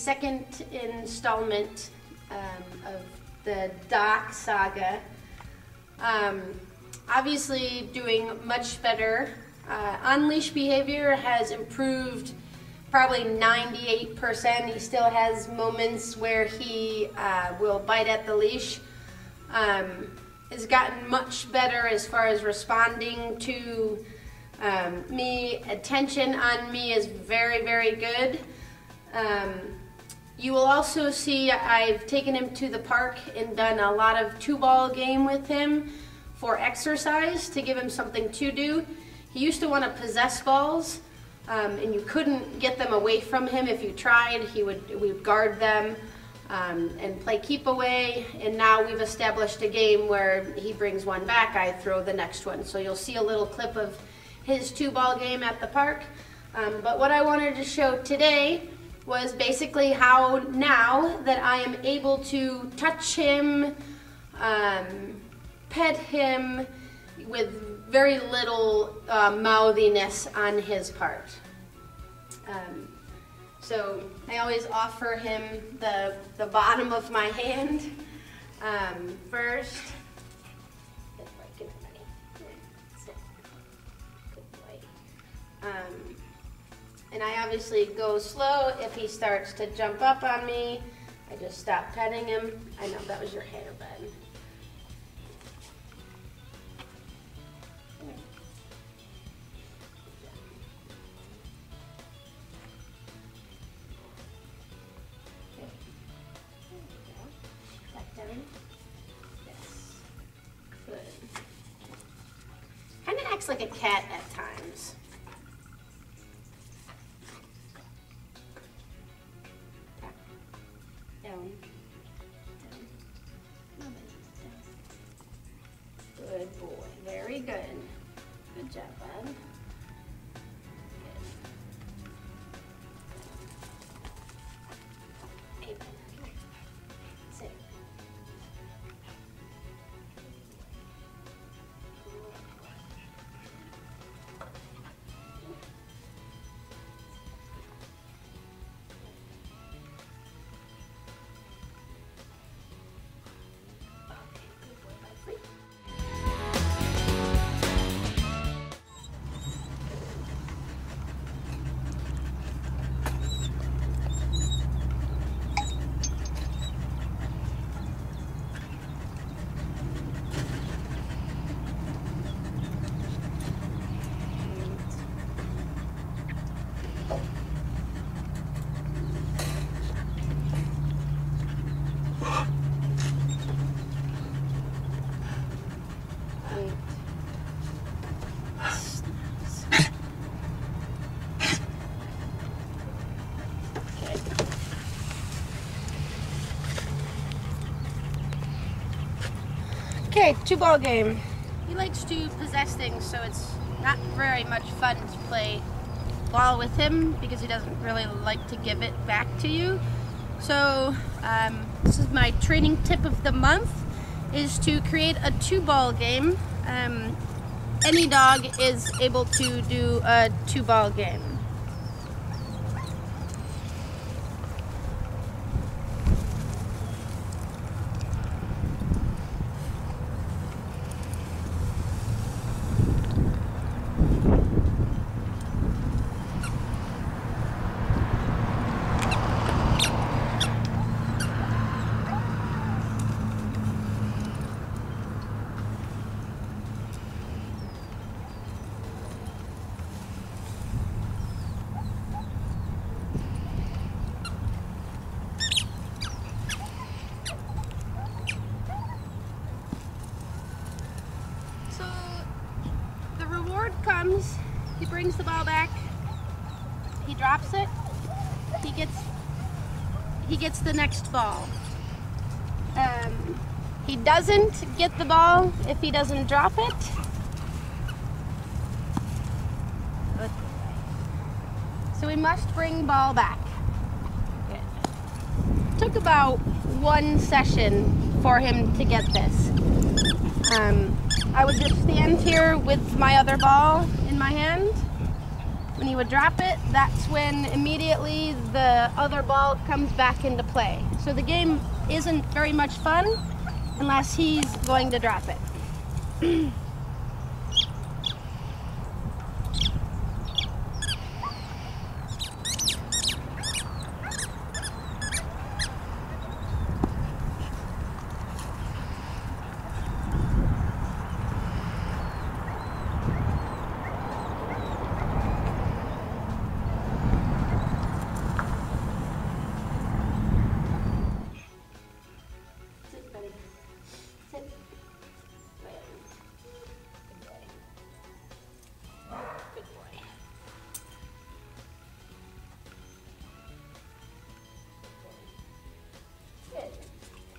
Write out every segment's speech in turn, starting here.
second installment of the Doc saga. Obviously doing much better. On-leash behavior has improved probably 98%. He still has moments where he will bite at the leash. Has gotten much better as far as responding to me. Attention on me is very, very good. You will also see I've taken him to the park and done a lot of two-ball game with him for exercise to give him something to do. He used to want to possess balls, and you couldn't get them away from him if you tried. We would guard them and play keep away, and now we've established a game where he brings one back, I throw the next one. So you'll see a little clip of his two-ball game at the park. But what I wanted to show today was basically how now that I am able to touch him, pet him with very little mouthiness on his part. So I always offer him the bottom of my hand first. Good boy. And I obviously go slow. If he starts to jump up on me, I just stop petting him. I know that was your hair, bud. Yes. Good. Kind of acts like a cat at times. Down. Down. Good boy. Very good. Good job, bud. Good. Sit. Okay, two-ball game. He likes to possess things, so it's not very much fun to play ball with him because he doesn't really like to give it back to you. So this is my training tip of the month, is to create a two-ball game. Any dog is able to do a two-ball game. Comes, he brings the ball back, he drops it, he gets the next ball. He doesn't get the ball if he doesn't drop it. So we must bring ball back. Good. Took about one session for him to get this. I would just stand here with my other ball in my hand When you would drop it, that's when immediately the other ball comes back into play. So the game isn't very much fun unless he's going to drop it.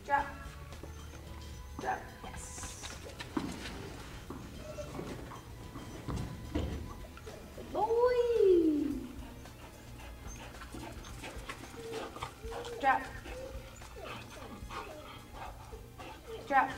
Drop. Drop. Yes. Good boy. Drop. Drop.